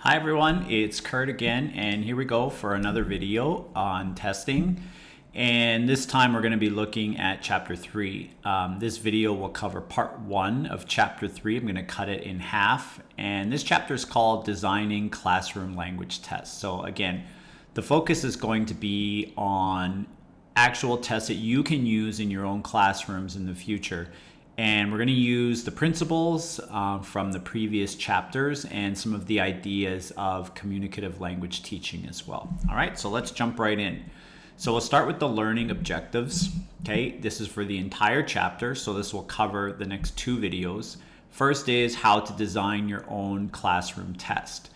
Hi everyone, it's Kurt again, and here we go for another video on testing. And this time we're going to be looking at chapter 3. This video will cover part 1 of chapter 3. I'm going to cut it in half, and this chapter is called Designing Classroom Language Tests. So again, the focus is going to be on actual tests that you can use in your own classrooms in the future. And we're going to use the principles from the previous chapters and some of the ideas of communicative language teaching as well. All right, so let's jump right in. So we'll start with the learning objectives. Okay, this is for the entire chapter, so this will cover the next 2 videos. First is how to design your own classroom test.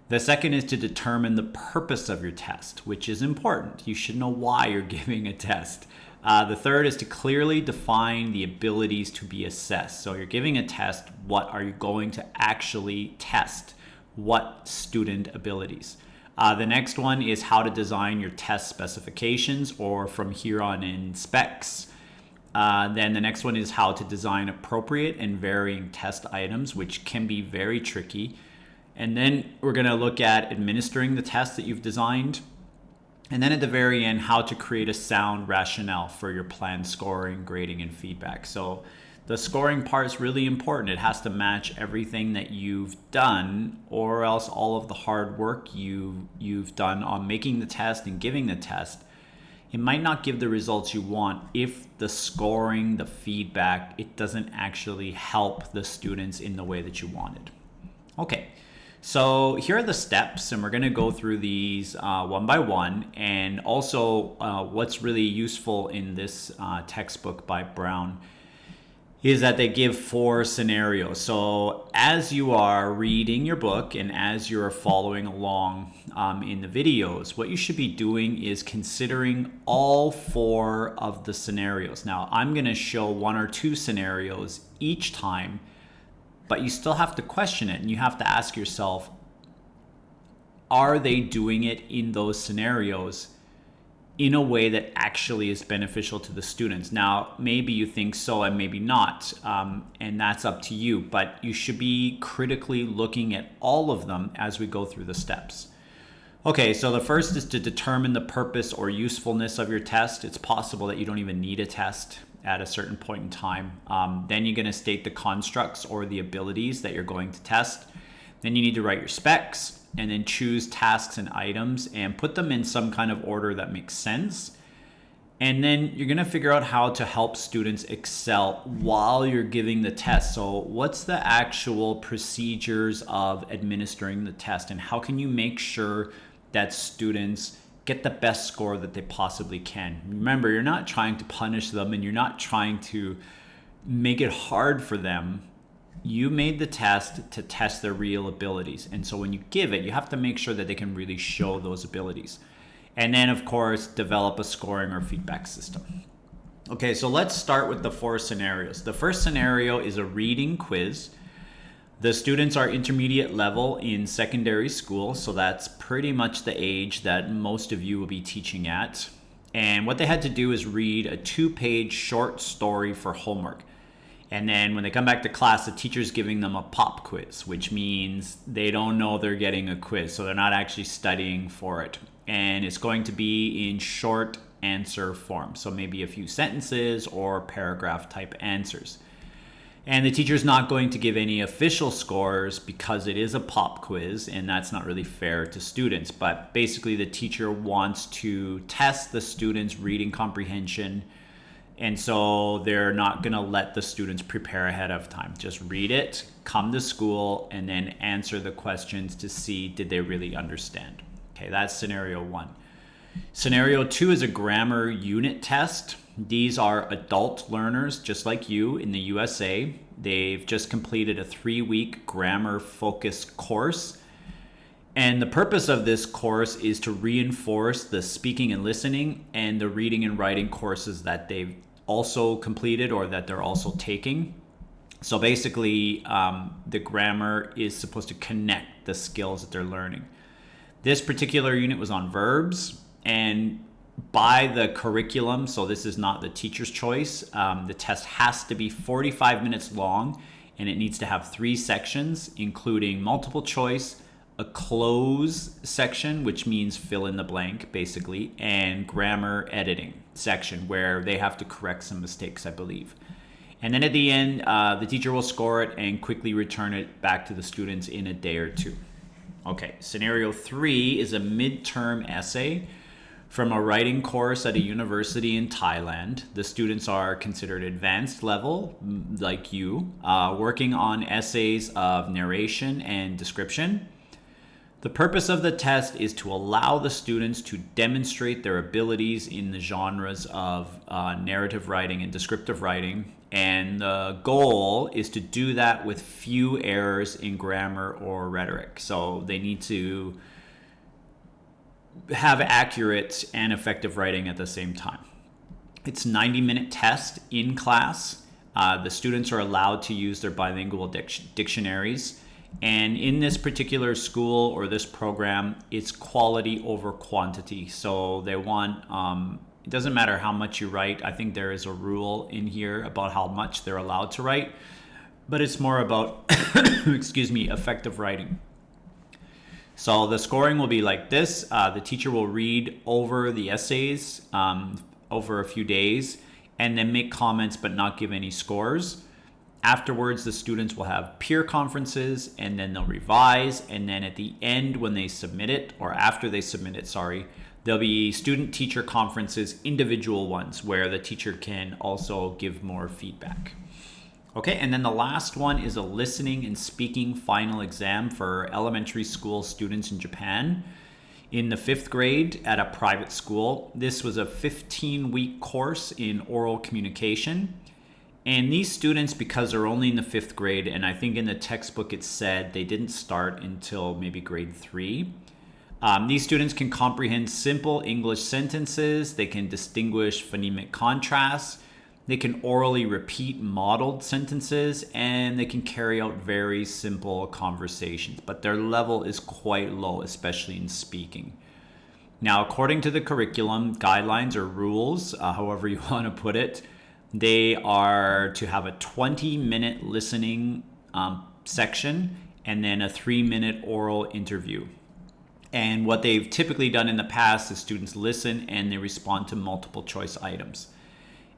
The second is to determine the purpose of your test, which is important. You should know why you're giving a test. The third is to clearly define the abilities to be assessed. So you're giving a test, what are you going to actually test? What student abilities? The next one is how to design your test specifications, or from here on in specs. Then the next one is how to design appropriate and varying test items, which can be very tricky. And then we're going to look at administering the test that you've designed. And then at the very end, how to create a sound rationale for your planned scoring, grading, and feedback. So the scoring part is really important. It has to match everything that you've done, or else all of the hard work you've done on making the test and giving the test, it might not give the results you want if the scoring, the feedback, it doesn't actually help the students in the way that you wanted. Okay. So here are the steps, and we're going to go through these one by one. And also what's really useful in this textbook by Brown is that they give 4 scenarios. So as you are reading your book and as you're following along in the videos, what you should be doing is considering all 4 of the scenarios. Now, I'm going to show 1 or 2 scenarios each time, but you still have to question it, and you have to ask yourself, are they doing it in those scenarios in a way that actually is beneficial to the students? Now, maybe you think so and maybe not, and that's up to you, but you should be critically looking at all of them as we go through the steps. Okay, so the first is to determine the purpose or usefulness of your test. It's possible that you don't even need a test at a certain point in time. Then you're going to state the constructs or the abilities that you're going to test. Then you need to write your specs, and then choose tasks and items and put them in some kind of order that makes sense. And then you're going to figure out how to help students excel while you're giving the test. So what's the actual procedures of administering the test, and how can you make sure that students get the best score that they possibly can? Remember, you're not trying to punish them, and you're not trying to make it hard for them. You made the test to test their real abilities. And so when you give it, you have to make sure that they can really show those abilities. And then, of course, develop a scoring or feedback system. Okay, so let's start with the 4 scenarios. The first scenario is a reading quiz. The students are intermediate level in secondary school, so that's pretty much the age that most of you will be teaching at. And what they had to do is read a 2-page short story for homework. And then when they come back to class, the teacher's giving them a pop quiz, which means they don't know they're getting a quiz, so they're not actually studying for it. And it's going to be in short answer form, so maybe a few sentences or paragraph type answers. And the teacher's not going to give any official scores because it is a pop quiz, and that's not really fair to students. But basically, the teacher wants to test the students' reading comprehension, and so they're not going to let the students prepare ahead of time. Just read it, come to school, and then answer the questions to see did they really understand. Okay, that's scenario 1. Scenario 2 is a grammar unit test. These are adult learners just like you in the USA. They've just completed a 3-week grammar focused course. And the purpose of this course is to reinforce the speaking and listening and the reading and writing courses that they've also completed or that they're also taking. So basically, the grammar is supposed to connect the skills that they're learning. This particular unit was on verbs, and by the curriculum, so this is not the teacher's choice, the test has to be 45 minutes long, and it needs to have 3 sections, including multiple choice, a close section, which means fill in the blank basically, and grammar editing section where they have to correct some mistakes, I believe. And then at the end, the teacher will score it and quickly return it back to the students in a day or two. Okay, scenario 3 is a midterm essay from a writing course at a university in Thailand. The students are considered advanced level, like you, working on essays of narration and description. The purpose of the test is to allow the students to demonstrate their abilities in the genres of narrative writing and descriptive writing. And the goal is to do that with few errors in grammar or rhetoric. So they need to have accurate and effective writing at the same time. It's a 90-minute test in class. The students are allowed to use their bilingual dictionaries. And in this particular school or this program, it's quality over quantity. So they want, it doesn't matter how much you write. I think there is a rule in here about how much they're allowed to write, but it's more about, effective writing. So the scoring will be like this. The teacher will read over the essays over a few days and then make comments but not give any scores. Afterwards, the students will have peer conferences and then they'll revise. And then at the end, when they submit it, or after they submit it, there'll be student-teacher conferences, individual ones, where the teacher can also give more feedback. Okay, and then the last one is a listening and speaking final exam for elementary school students in Japan in the 5th grade at a private school. This was a 15-week course in oral communication. And these students, because they're only in the 5th grade, and I think in the textbook it said they didn't start until maybe grade 3. These students can comprehend simple English sentences. They can distinguish phonemic contrasts. They can orally repeat modeled sentences, and they can carry out very simple conversations. But their level is quite low, especially in speaking. Now, according to the curriculum guidelines or rules, however you want to put it, they are to have a 20-minute listening section and then a 3-minute oral interview. And what they've typically done in the past is students listen and they respond to multiple choice items.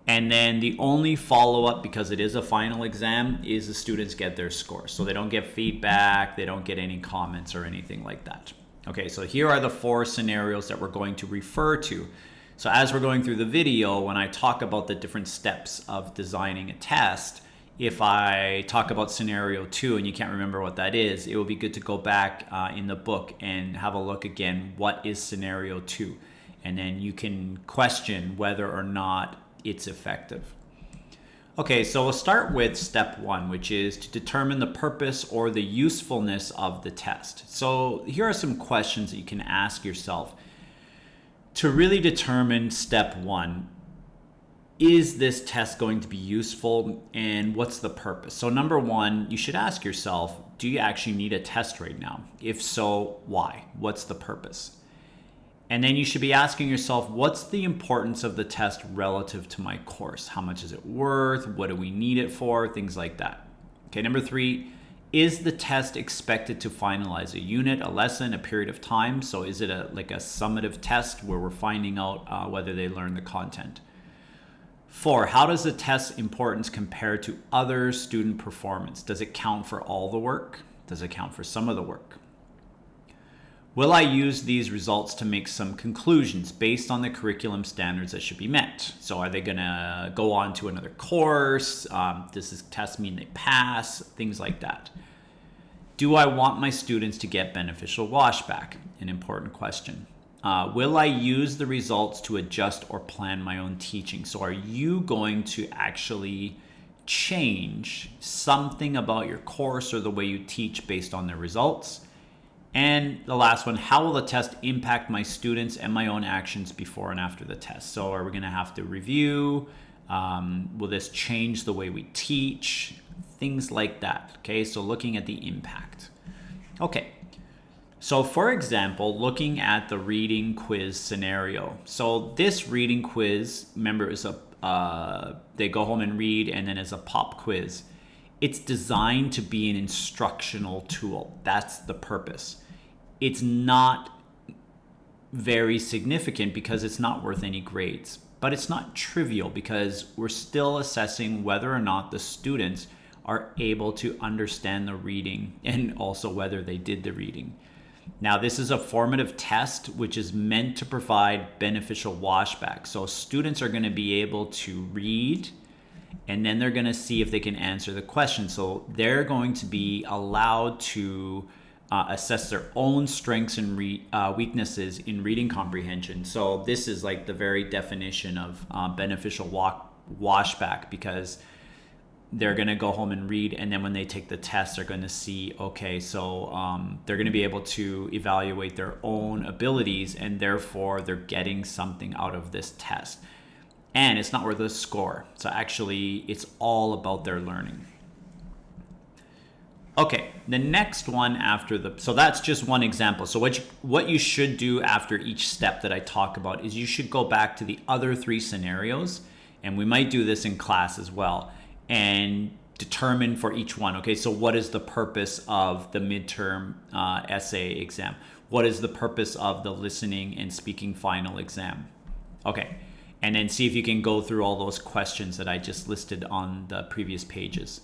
And then the only follow-up, because it is a final exam, is the students get their score. So they don't get feedback, they don't get any comments or anything like that. Okay, so here are the 4 scenarios that we're going to refer to. So as we're going through the video, when I talk about the different steps of designing a test, if I talk about scenario 2 and you can't remember what that is, it will be good to go back in the book and have a look again, what is scenario 2? And then you can question whether or not it's effective. Okay, so we'll start with step 1, which is to determine the purpose or the usefulness of the test. So here are some questions that you can ask yourself to really determine step 1. Is this test going to be useful and what's the purpose? So number 1, you should ask yourself, do you actually need a test right now? If so, why? What's the purpose? And then you should be asking yourself, what's the importance of the test relative to my course? How much is it worth? What do we need it for? Things like that. Okay, number 3, is the test expected to finalize a unit, a lesson, a period of time? So is it like a summative test where we're finding out whether they learn the content? 4, how does the test's importance compare to other student performance? Does it count for all the work? Does it count for some of the work? Will I use these results to make some conclusions based on the curriculum standards that should be met? So are they going to go on to another course? Does this test mean they pass? Things like that. Do I want my students to get beneficial washback? An important question. Will I use the results to adjust or plan my own teaching? So are you going to actually change something about your course or the way you teach based on the results? And the last one, how will the test impact my students and my own actions before and after the test? So are we going to have to review? Will this change the way we teach? Things like that. Okay, so looking at the impact. Okay, so for example, looking at the reading quiz scenario. So this reading quiz, remember, is they go home and read, and then it's a pop quiz. It's designed to be an instructional tool. That's the purpose. it's not very significant because it's not worth any grades. But it's not trivial because we're still assessing whether or not the students are able to understand the reading and also whether they did the reading. Now, this is a formative test which is meant to provide beneficial washback. So students are going to be able to read and then they're going to see if they can answer the question. So they're going to be allowed to assess their own strengths and weaknesses in reading comprehension. So this is like the very definition of beneficial washback, because they're going to go home and read, and then when they take the test, they're going to see, okay, so they're going to be able to evaluate their own abilities, and therefore they're getting something out of this test. And it's not worth a score. So actually, it's all about their learning. Okay, the next one so that's just one example. So what you should do after each step that I talk about is you should go back to the other 3 scenarios, and we might do this in class as well, and determine for each one, okay, so what is the purpose of the midterm essay exam? What is the purpose of the listening and speaking final exam? Okay, and then see if you can go through all those questions that I just listed on the previous pages.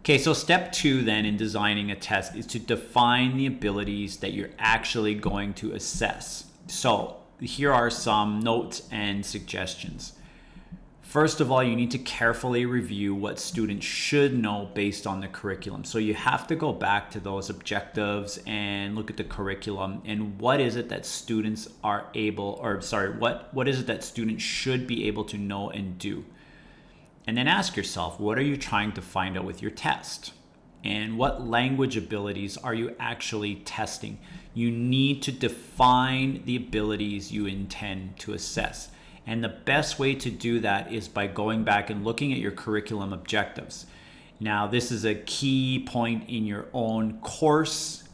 Okay, so step 2 then in designing a test is to define the abilities that you're actually going to assess. So here are some notes and suggestions. First of all, you need to carefully review what students should know based on the curriculum. So you have to go back to those objectives and look at the curriculum and what is it that students are able, what is it that students should be able to know and do? And then ask yourself, what are you trying to find out with your test? And what language abilities are you actually testing? You need to define the abilities you intend to assess. And the best way to do that is by going back and looking at your curriculum objectives. Now, this is a key point in your own course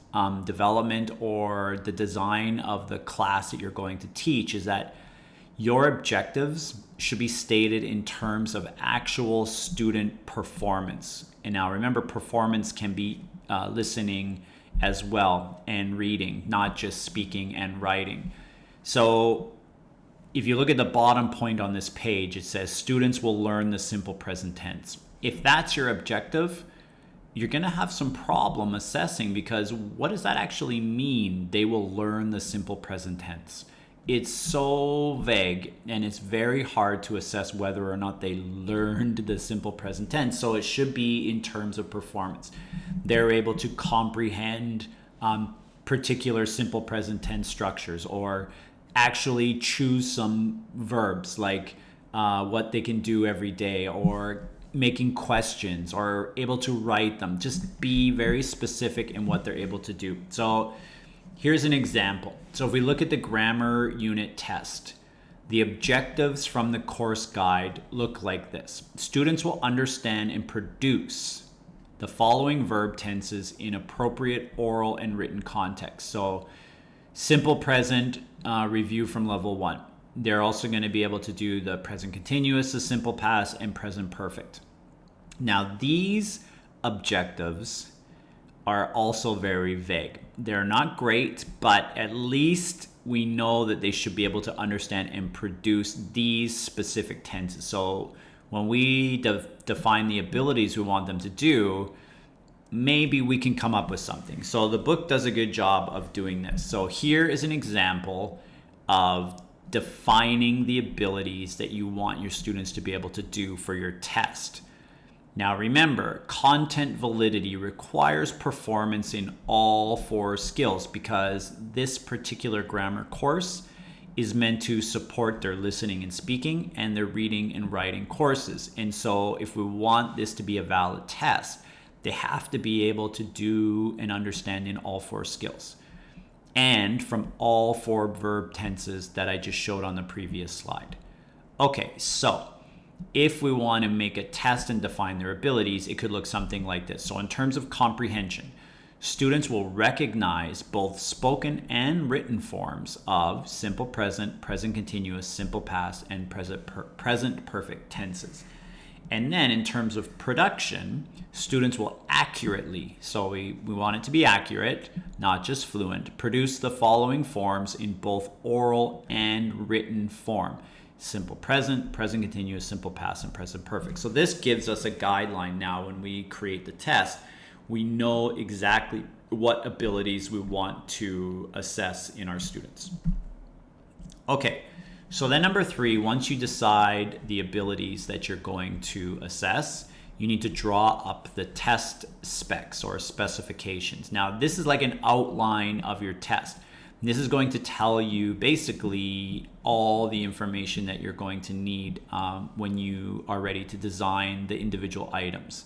development or the design of the class that you're going to teach, is that your objectives should be stated in terms of actual student performance. And now remember, performance can be listening as well and reading, not just speaking and writing. So if you look at the bottom point on this page, it says students will learn the simple present tense. If that's your objective, you're going to have some problem assessing, because what does that actually mean? They will learn the simple present tense. It's so vague, and it's very hard to assess whether or not they learned the simple present tense. So it should be in terms of performance. They're able to comprehend particular simple present tense structures, or actually choose some verbs like what they can do every day, or making questions, or able to write them. Just be very specific in what they're able to do. So here's an example. So if we look at the grammar unit test, the objectives from the course guide look like this. Students will understand and produce the following verb tenses in appropriate oral and written context. So simple present review from level 1. They're also going to be able to do the present continuous, the simple past, and present perfect. Now, these objectives are also very vague. They're not great, but at least we know that they should be able to understand and produce these specific tenses. So when we define the abilities we want them to do, maybe we can come up with something. So the book does a good job of doing this. So here is an example of defining the abilities that you want your students to be able to do for your test. Now remember, content validity requires performance in all 4 skills, because this particular grammar course is meant to support their listening and speaking and their reading and writing courses. And so if we want this to be a valid test, they have to be able to do and understand in all 4 skills, and from all 4 verb tenses that I just showed on the previous slide. Okay, so if we want to make a test and define their abilities, it could look something like this. So in terms of comprehension, students will recognize both spoken and written forms of simple present, present continuous, simple past, and present perfect tenses. And then in terms of production, students will accurately. So we want it to be accurate, not just fluent. Produce the following forms in both oral and written form. Simple present, present continuous, simple past, and present perfect. So this gives us a guideline now when we create the test. We know exactly what abilities we want to assess in our students. Okay, so then number 3, once you decide the abilities that you're going to assess, you need to draw up the test specs or specifications. Now, this is like an outline of your test. This is going to tell you basically all the information that you're going to need when you are ready to design the individual items.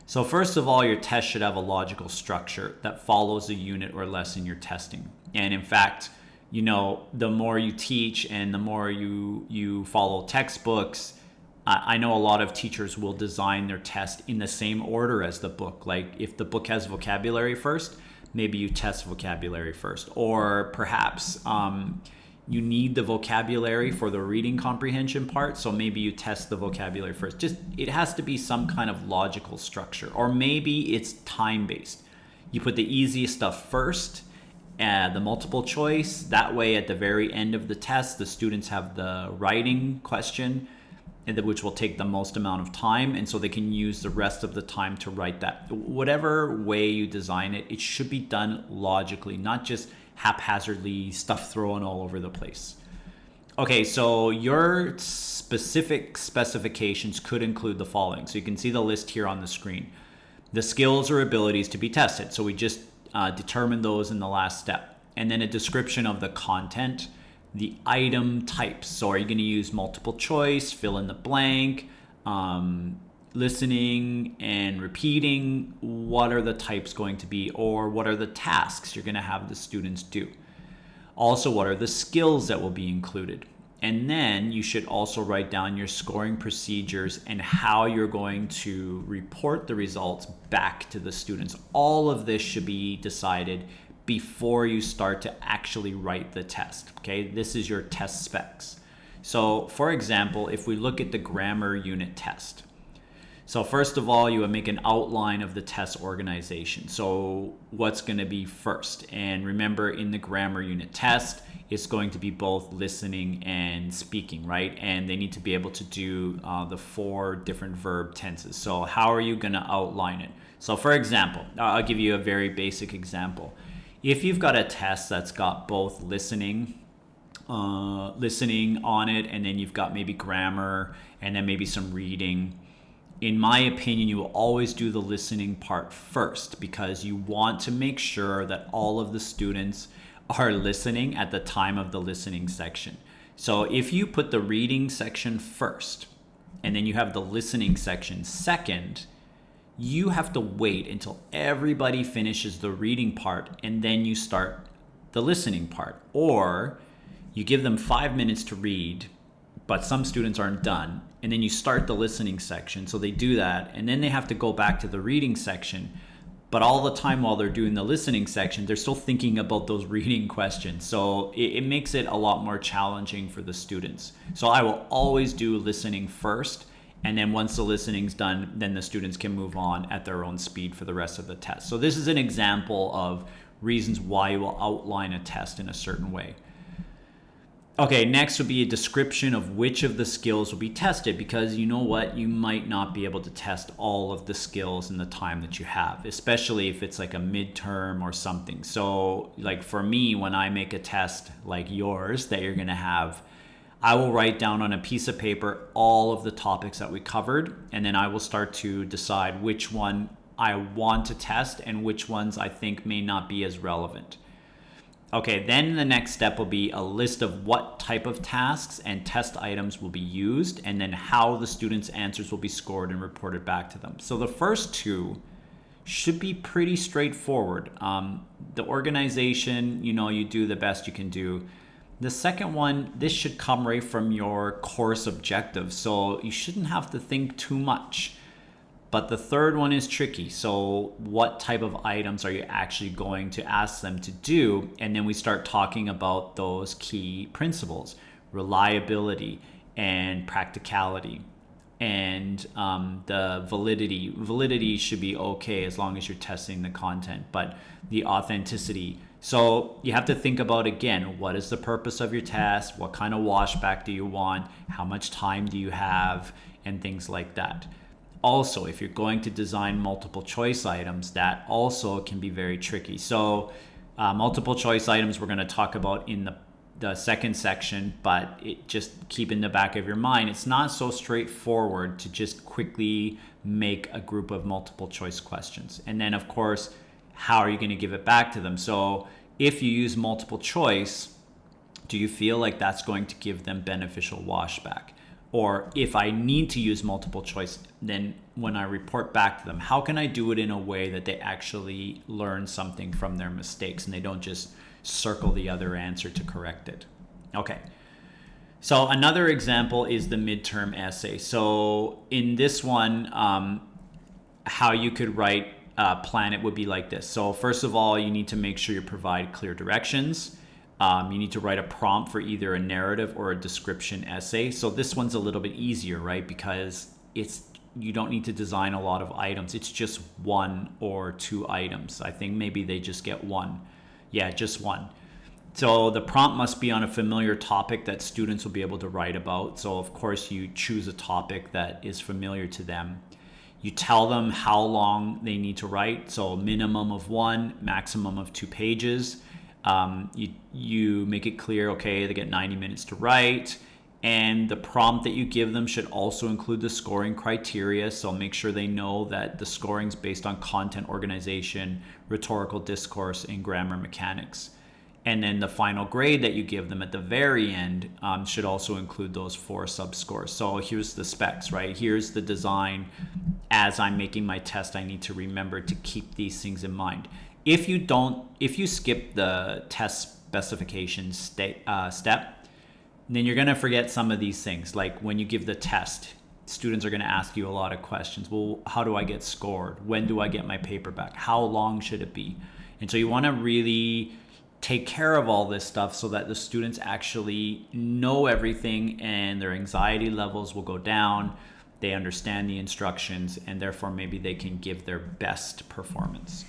So first of all, your test should have a logical structure that follows a unit or lesson you're testing. And in fact, the more you teach and the more you follow textbooks, I know a lot of teachers will design their test in the same order as the book. Like if the book has vocabulary first, maybe you test vocabulary first. Or perhaps you need the vocabulary for the reading comprehension part, so maybe you test the vocabulary first. Just it has to be some kind of logical structure. Or maybe it's time-based. You put the easiest stuff first, the multiple choice. That way at the very end of the test, the students have the writing question, which will take the most amount of time, and so they can use the rest of the time to write that. Whatever way you design it, it should be done logically, not just haphazardly, stuff thrown all over the place. Okay, so your specific specifications could include the following. So you can see the list here on the screen. The skills or abilities to be tested. So we just determined those in the last step. And then a description of the content, the item types. So are you going to use multiple choice, fill in the blank, listening and repeating? What are the types going to be, or what are the tasks you're going to have the students do? Also, what are the skills that will be included? And then you should also write down your scoring procedures and how you're going to report the results back to the students. All of this should be decided before you start to actually write the test. Okay, this is your test specs. So for example, if we look at the grammar unit test. So first of all, you would make an outline of the test organization. So what's going to be first? And remember, in the grammar unit test, it's going to be both listening and speaking, right? And they need to be able to do the 4 different verb tenses. So how are you going to outline it? So for example, I'll give you a very basic example. If you've got a test that's got both listening on it, and then you've got maybe grammar, and then maybe some reading, in my opinion, you will always do the listening part first, because you want to make sure that all of the students are listening at the time of the listening section. So if you put the reading section first, and then you have the listening section second, you have to wait until everybody finishes the reading part, and then you start the listening part. Or you give them 5 minutes to read, but some students aren't done, and then you start the listening section. So they do that, and then they have to go back to the reading section. But all the time while they're doing the listening section, they're still thinking about those reading questions. So it makes it a lot more challenging for the students. So I will always do listening first, and then once the listening's done, then the students can move on at their own speed for the rest of the test. So this is an example of reasons why you will outline a test in a certain way. Okay, next would be a description of which of the skills will be tested, because you know what, you might not be able to test all of the skills in the time that you have, especially if it's like a midterm or something. So like for me, when I make a test like yours that you're gonna have, I will write down on a piece of paper all of the topics that we covered, and then I will start to decide which one I want to test and which ones I think may not be as relevant. Okay, then the next step will be a list of what type of tasks and test items will be used, and then how the students' answers will be scored and reported back to them. So the first 2 should be pretty straightforward. The organization, you do the best you can do. The second one, this should come right from your course objectives, so you shouldn't have to think too much. But the third one is tricky. So what type of items are you actually going to ask them to do? And then we start talking about those key principles: reliability and practicality. and the validity should be okay as long as you're testing the content, but the authenticity. So you have to think about, again, what is the purpose of your test? What kind of washback do you want? How much time do you have? And things like that. Also, if you're going to design multiple choice items, that also can be very tricky. So multiple choice items we're going to talk about in the second section, but just keep in the back of your mind, it's not so straightforward to just quickly make a group of multiple choice questions. And then, of course, how are you going to give it back to them? So if you use multiple choice, do you feel like that's going to give them beneficial washback? Or if I need to use multiple choice, then when I report back to them, how can I do it in a way that they actually learn something from their mistakes and they don't just circle the other answer to correct it? Okay. So another example is the midterm essay. So in this one, how you could plan it would be like this. So first of all, you need to make sure you provide clear directions. You need to write a prompt for either a narrative or a description essay. So this one's a little bit easier, right? Because you don't need to design a lot of items. It's just one or two items. I think maybe they just get one. Yeah, just one. So the prompt must be on a familiar topic that students will be able to write about. So of course you choose a topic that is familiar to them. You tell them how long they need to write. So minimum of 1, maximum of 2 pages. You make it clear, okay, they get 90 minutes to write, and the prompt that you give them should also include the scoring criteria. So make sure they know that the scoring is based on content organization, rhetorical discourse, and grammar mechanics. And then the final grade that you give them at the very end should also include those 4 subscores. So here's the specs, right? Here's the design. As I'm making my test, I need to remember to keep these things in mind. If you skip the test specification step, then you're going to forget some of these things. Like when you give the test, students are going to ask you a lot of questions. Well, how do I get scored? When do I get my paper back? How long should it be? And so you want to really take care of all this stuff so that the students actually know everything and their anxiety levels will go down. They understand the instructions, and therefore maybe they can give their best performance.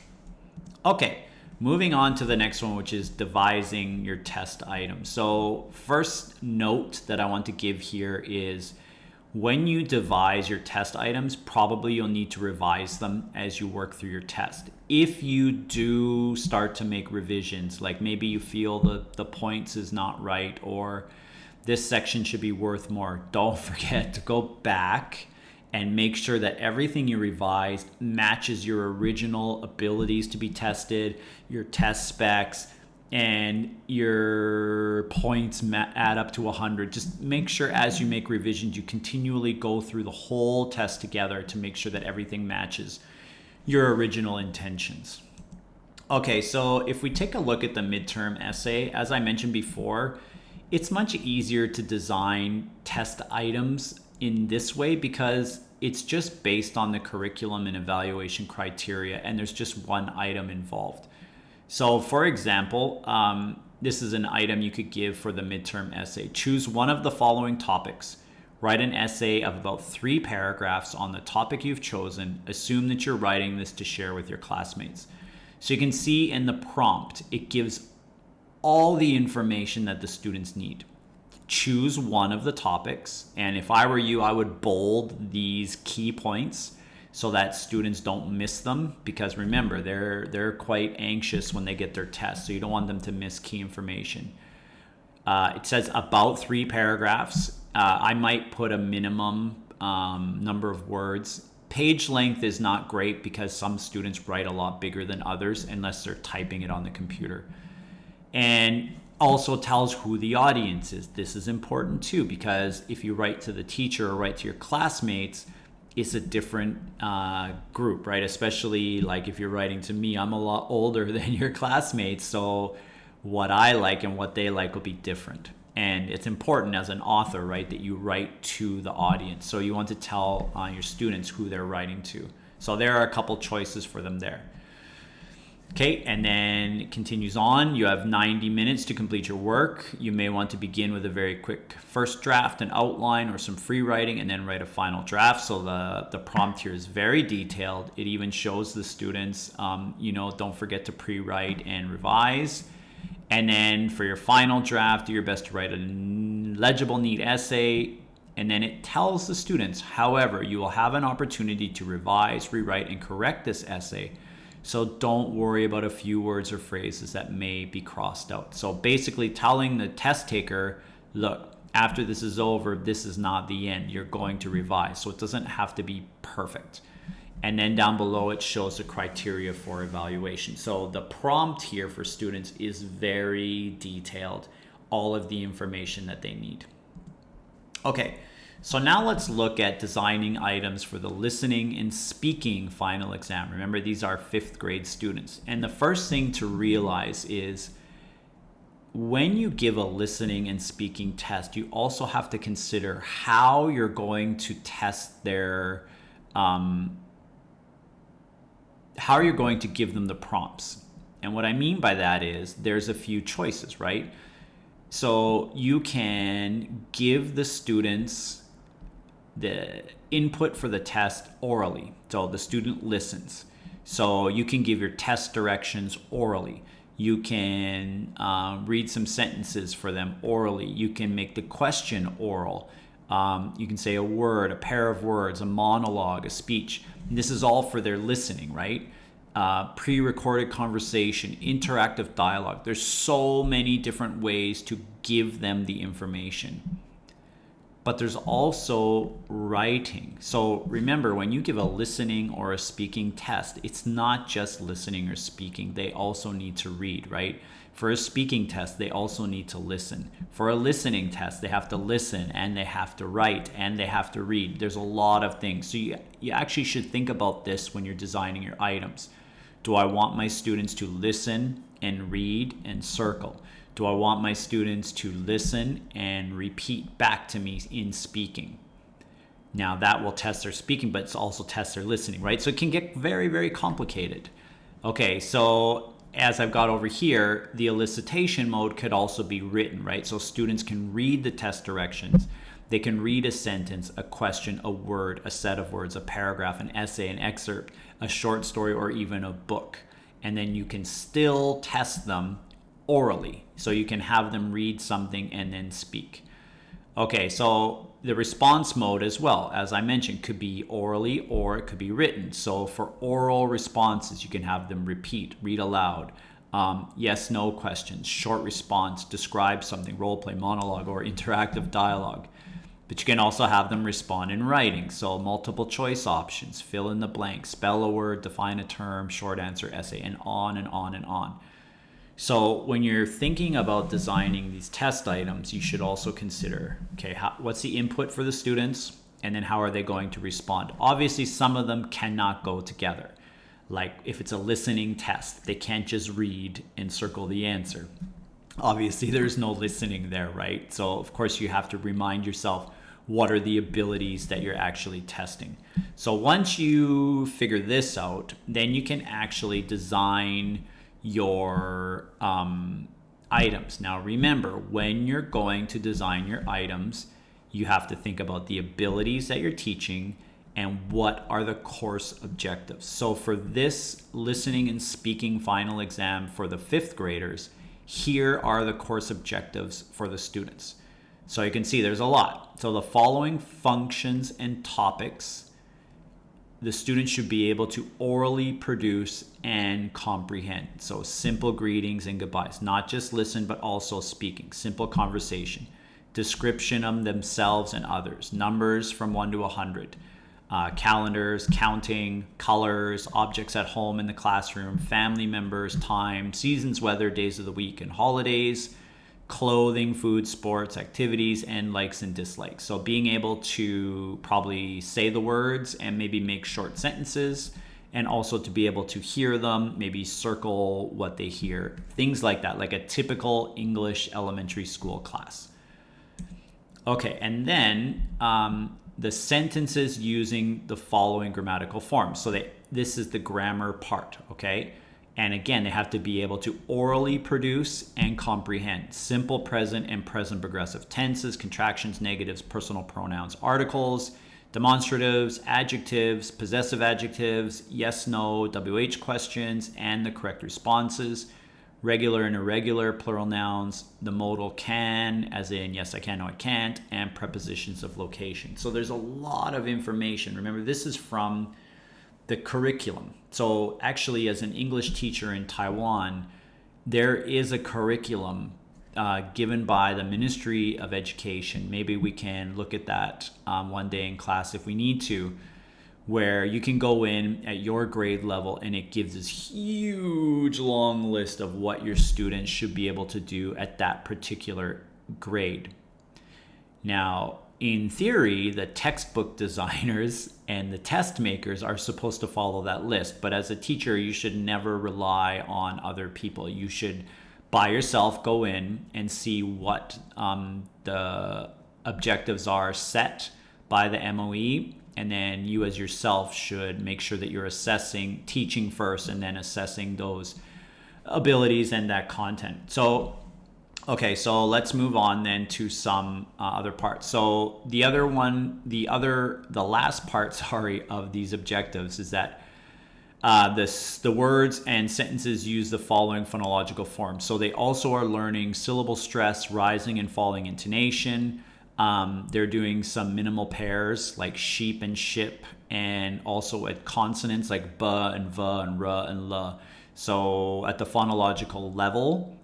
Okay, moving on to the next one, which is devising your test items. So first note that I want to give here is when you devise your test items, probably you'll need to revise them as you work through your test. If you do start to make revisions, like maybe you feel the points is not right, or this section should be worth more, don't forget to go back and make sure that everything you revised matches your original abilities to be tested, your test specs, and your points add up to 100. Just make sure as you make revisions, you continually go through the whole test together to make sure that everything matches your original intentions. Okay, so if we take a look at the midterm essay, as I mentioned before, it's much easier to design test items in this way because it's just based on the curriculum and evaluation criteria, and there's just one item involved. So for example, this is an item you could give for the midterm essay. Choose one of the following topics. Write an essay of about 3 paragraphs on the topic you've chosen. Assume that you're writing this to share with your classmates. So you can see in the prompt, it gives all the information that the students need. Choose one of the topics, and if I were you, I would bold these key points so that students don't miss them, because remember, they're quite anxious when they get their test, so you don't want them to miss key information. It says about 3 paragraphs. I might put a minimum number of words. Page length is not great because some students write a lot bigger than others unless they're typing it on the computer. And also tells who the audience is. This is important too, because if you write to the teacher or write to your classmates, it's a different group, right? Especially like if you're writing to me, I'm a lot older than your classmates, so what I like and what they like will be different. And it's important as an author, right, that you write to the audience. So you want to tell your students who they're writing to. So there are a couple choices for them there. Okay, and then it continues on. You have 90 minutes to complete your work. You may want to begin with a very quick first draft, an outline, or some free writing, and then write a final draft. So the prompt here is very detailed. It even shows the students, don't forget to pre-write and revise. And then for your final draft, do your best to write a legible, neat essay. And then it tells the students, however, you will have an opportunity to revise, rewrite, and correct this essay. So don't worry about a few words or phrases that may be crossed out. So basically telling the test taker, look, after this is over, this is not the end. You're going to revise. So it doesn't have to be perfect. And then down below, it shows the criteria for evaluation. So the prompt here for students is very detailed, all of the information that they need. Okay. So now let's look at designing items for the listening and speaking final exam. Remember, these are 5th grade students. And the first thing to realize is when you give a listening and speaking test, you also have to consider how you're going to test their, how you're going to give them the prompts. And what I mean by that is there's a few choices, right? So you can give the students the input for the test orally. So the student listens. So you can give your test directions orally. You can read some sentences for them orally. You can make the question oral. You can say a word, a pair of words, a monologue, a speech. And this is all for their listening, right? Pre-recorded conversation, interactive dialogue. There's so many different ways to give them the information. But there's also writing. So remember, when you give a listening or a speaking test, it's not just listening or speaking. They also need to read, right? For a speaking test, they also need to listen. For a listening test, they have to listen and they have to write and they have to read. There's a lot of things. So you actually should think about this when you're designing your items. Do I want my students to listen and read and circle? Do I want my students to listen and repeat back to me in speaking? Now that will test their speaking, but it's also test their listening, right? So it can get very, very complicated. Okay, so as I've got over here, the elicitation mode could also be written, right? So students can read the test directions. They can read a sentence, a question, a word, a set of words, a paragraph, an essay, an excerpt, a short story, or even a book. And then you can still test them orally. So you can have them read something and then speak. Okay, so the response mode as well, as I mentioned, could be orally or it could be written. So for oral responses, you can have them repeat, read aloud, yes, no questions, short response, describe something, role play, monologue, or interactive dialogue. But you can also have them respond in writing. So multiple choice options, fill in the blank, spell a word, define a term, short answer, essay, and on and on and on. So when you're thinking about designing these test items, you should also consider, okay, what's the input for the students? And then how are they going to respond? Obviously, some of them cannot go together. Like if it's a listening test, they can't just read and circle the answer. Obviously, there's no listening there, right? So of course, you have to remind yourself, what are the abilities that you're actually testing? So once you figure this out, then you can actually design your items. Now remember, when you're going to design your items, you have to think about the abilities that you're teaching and what are the course objectives. So for this listening and speaking final exam for the 5th graders, here are the course objectives for the students. So you can see there's a lot. So the following functions and topics the students should be able to orally produce and comprehend. So simple greetings and goodbyes, not just listen, but also speaking, simple conversation, description of themselves and others, numbers from 1 to 100, calendars, counting, colors, objects at home in the classroom, family members, time, seasons, weather, days of the week, and holidays, clothing, food, sports, activities, and likes and dislikes. So being able to probably say the words and maybe make short sentences, and also to be able to hear them, maybe circle what they hear, things like that, like a typical English elementary school class. Okay, and then the sentences using the following grammatical forms. So this is the grammar part, okay? And again, they have to be able to orally produce and comprehend simple present and present progressive tenses, contractions, negatives, personal pronouns, articles, demonstratives, adjectives, possessive adjectives, yes, no, WH questions, and the correct responses, regular and irregular plural nouns, the modal can, as in yes, I can, no, I can't, and prepositions of location. So there's a lot of information. Remember, this is from the curriculum. So actually, as an English teacher in Taiwan, there is a curriculum given by the Ministry of Education. Maybe we can look at that one day in class if we need to, where you can go in at your grade level and it gives this huge long list of what your students should be able to do at that particular grade. Now, in theory, the textbook designers and the test makers are supposed to follow that list. But as a teacher, you should never rely on other people. You should, by yourself, go in and see what the objectives are set by the MOE. And then you as yourself should make sure that you're assessing, teaching first, and then assessing those abilities and that content. So okay, so let's move on then to some other parts. So the last part, of these objectives is that the words and sentences use the following phonological forms. So they also are learning syllable stress, rising and falling intonation. They're doing some minimal pairs like sheep and ship, and also at consonants like ba and va and ra and la. So at the phonological level,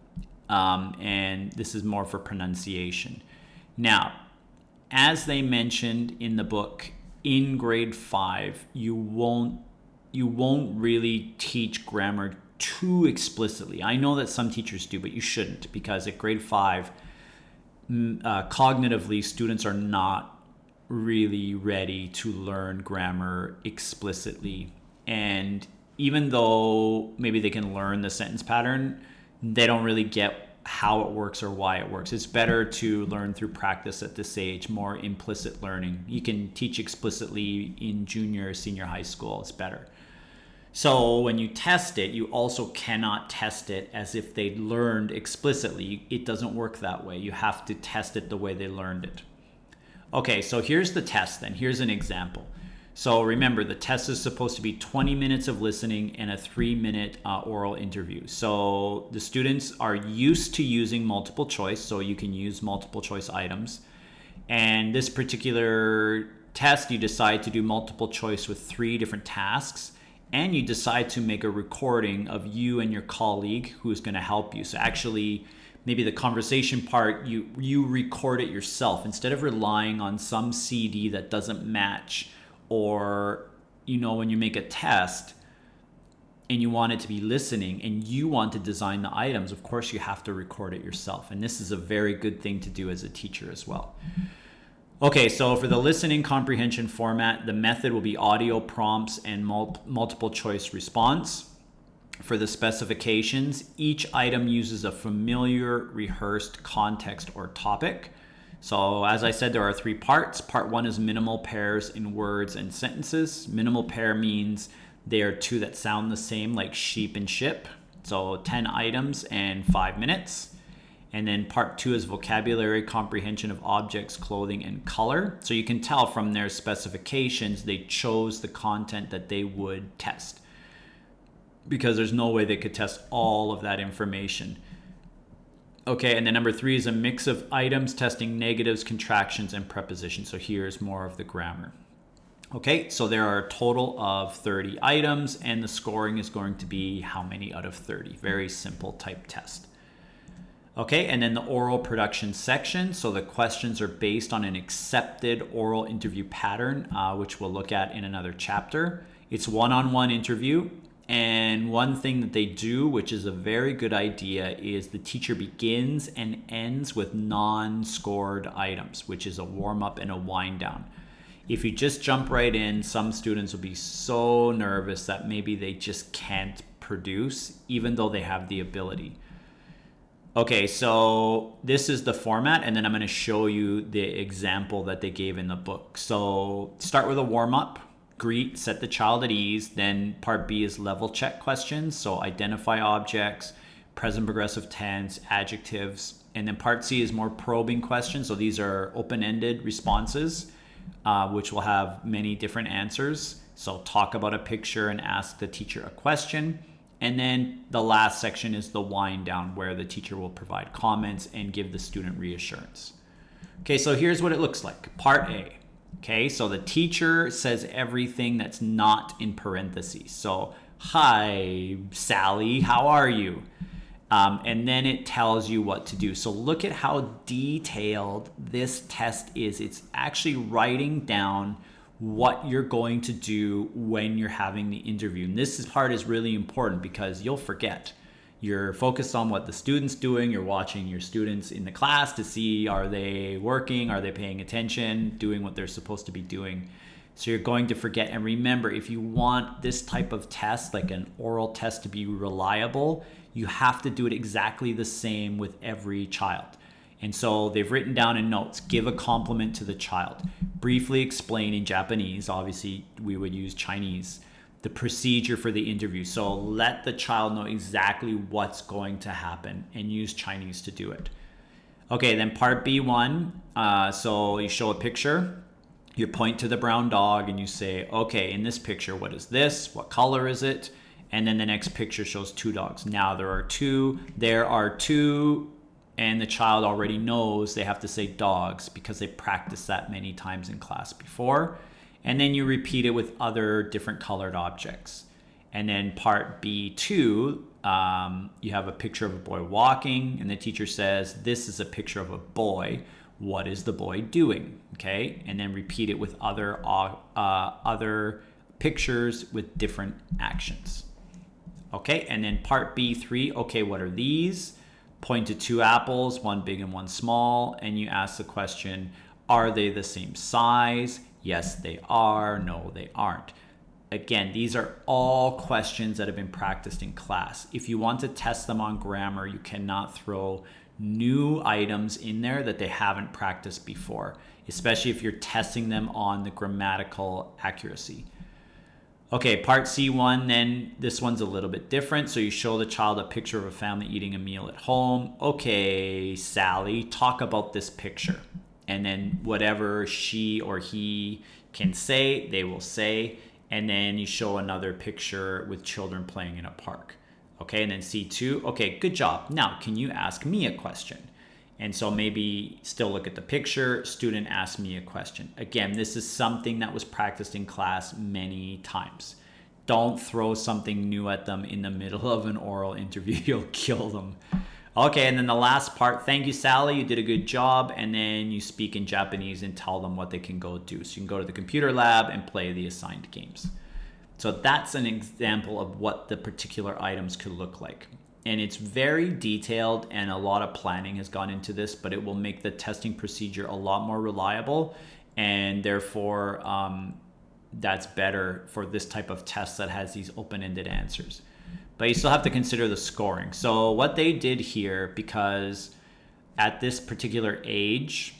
and this is more for pronunciation. Now, as they mentioned in the book, in grade 5, you won't really teach grammar too explicitly. I know that some teachers do, but you shouldn't, because at grade 5, cognitively, students are not really ready to learn grammar explicitly. And even though maybe they can learn the sentence pattern, they don't really get how it works or why it works. It's better to learn through practice at this age, more implicit learning. You can teach explicitly in junior or senior high school. It's better. So when you test it, you also cannot test it as if they learned explicitly. It doesn't work that way. You have to test it the way they learned it. Okay, so here's the test then. Here's an example. So remember, the test is supposed to be 20 minutes of listening and a 3-minute oral interview. So the students are used to using multiple choice, so you can use multiple choice items. And this particular test, you decide to do multiple choice with 3 different tasks, and you decide to make a recording of you and your colleague who's going to help you. So actually, maybe the conversation part, you record it yourself instead of relying on some CD that doesn't match. Or, when you make a test and you want it to be listening and you want to design the items, of course you have to record it yourself. And this is a very good thing to do as a teacher as well. Okay, so for the listening comprehension format, the method will be audio prompts and multiple choice response. For the specifications, each item uses a familiar rehearsed context or topic. So as I said, there are 3 parts. Part 1 is minimal pairs in words and sentences. Minimal pair means they are 2 that sound the same, like sheep and ship. So 10 items and 5 minutes. And then part 2 is vocabulary comprehension of objects, clothing, and color. So you can tell from their specifications, they chose the content that they would test, because there's no way they could test all of that information. Okay, and then number 3 is a mix of items testing negatives, contractions, and prepositions. So here's more of the grammar. Okay, so there are a total of 30 items, and the scoring is going to be how many out of 30. Very simple type test. Okay, and then the oral production section. So the questions are based on an accepted oral interview pattern, which we'll look at in another chapter. It's one-on-one interview. And one thing that they do, which is a very good idea, is the teacher begins and ends with non-scored items, which is a warm-up and a wind-down. If you just jump right in, some students will be so nervous that maybe they just can't produce, even though they have the ability. Okay, so this is the format, and then I'm going to show you the example that they gave in the book. So start with a warm-up. greet, set the child at ease. Then part B is level check questions. So identify objects, present progressive tense, adjectives. And then part C is more probing questions. So these are open-ended responses, which will have many different answers. So talk about a picture and ask the teacher a question. And then the last section is the wind down, where the teacher will provide comments and give the student reassurance. Okay, so here's what it looks like. Part A. Okay, so the teacher says everything that's not in parentheses. So, hi, Sally, how are you? And then it tells you what to do. So look at how detailed this test is. It's actually writing down what you're going to do when you're having the interview. And this part is really important because you'll forget. You're focused on what the student's doing. You're watching your students in the class to see, are they working? Are they paying attention? Doing what they're supposed to be doing? So you're going to forget. And remember, if you want this type of test, like an oral test, to be reliable, you have to do it exactly the same with every child. And so they've written down in notes, give a compliment to the child. Briefly explain in Japanese, obviously we would use Chinese, the procedure for the interview. So let the child know exactly what's going to happen and use Chinese to do it. Okay, then part B1, so you show a picture, you point to the brown dog and you say, okay, in this picture, what is this? What color is it? And then the next picture shows two dogs. Now there are two, and the child already knows they have to say dogs because they practiced that many times in class before. And then you repeat it with other different colored objects. And then part B2, you have a picture of a boy walking, and the teacher says, this is a picture of a boy. What is the boy doing? Okay, and then repeat it with other pictures with different actions. Okay, and then part B3, okay, what are these? Point to two apples, one big and one small, and you ask the question, are they the same size? Yes, they are. No, they aren't. Again, these are all questions that have been practiced in class. If you want to test them on grammar, you cannot throw new items in there that they haven't practiced before, especially if you're testing them on the grammatical accuracy. Okay, part C1, then this one's a little bit different. So you show the child a picture of a family eating a meal at home. Okay, Sally, talk about this picture. And then whatever she or he can say, they will say. And then you show another picture with children playing in a park. Okay, and then C2, okay, good job. Now, can you ask me a question? And so maybe still look at the picture, student ask me a question. Again, this is something that was practiced in class many times. Don't throw something new at them in the middle of an oral interview. You'll kill them. Okay, and then the last part, thank you, Sally, you did a good job. And then you speak in Japanese and tell them what they can go do. So you can go to the computer lab and play the assigned games. So that's an example of what the particular items could look like. And it's very detailed and a lot of planning has gone into this, but it will make the testing procedure a lot more reliable. And therefore, that's better for this type of test that has these open-ended answers. But you still have to consider the scoring. So what they did here, because at this particular age,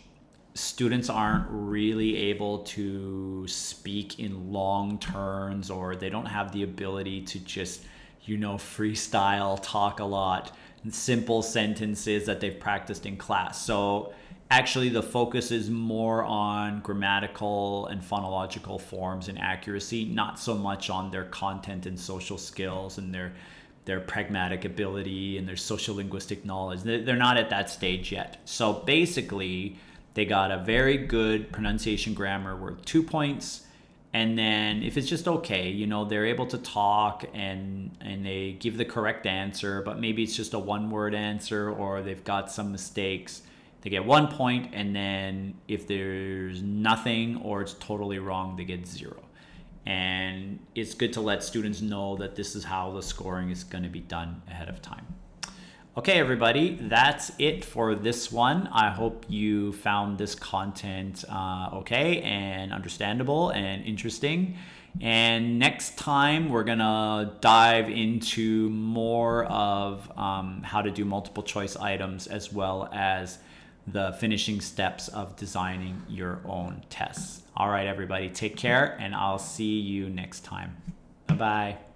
students aren't really able to speak in long turns, or they don't have the ability to just, freestyle, talk a lot, and simple sentences that they've practiced in class. So actually the focus is more on grammatical and phonological forms and accuracy, not so much on their content and social skills and their pragmatic ability and their social linguistic knowledge. They're not at that stage yet. So basically, they got a very good pronunciation grammar worth 2 points. And then if it's just okay, they're able to talk and they give the correct answer, but maybe it's just a one-word answer or they've got some mistakes, they get 1 point. And then if there's nothing or it's totally wrong, they get 0. And it's good to let students know that this is how the scoring is going to be done ahead of time. Okay, everybody, that's it for this one. I hope you found this content okay and understandable and interesting. And next time, we're going to dive into more of how to do multiple choice items as well as the finishing steps of designing your own tests. All right, everybody, take care, and I'll see you next time. Bye-bye.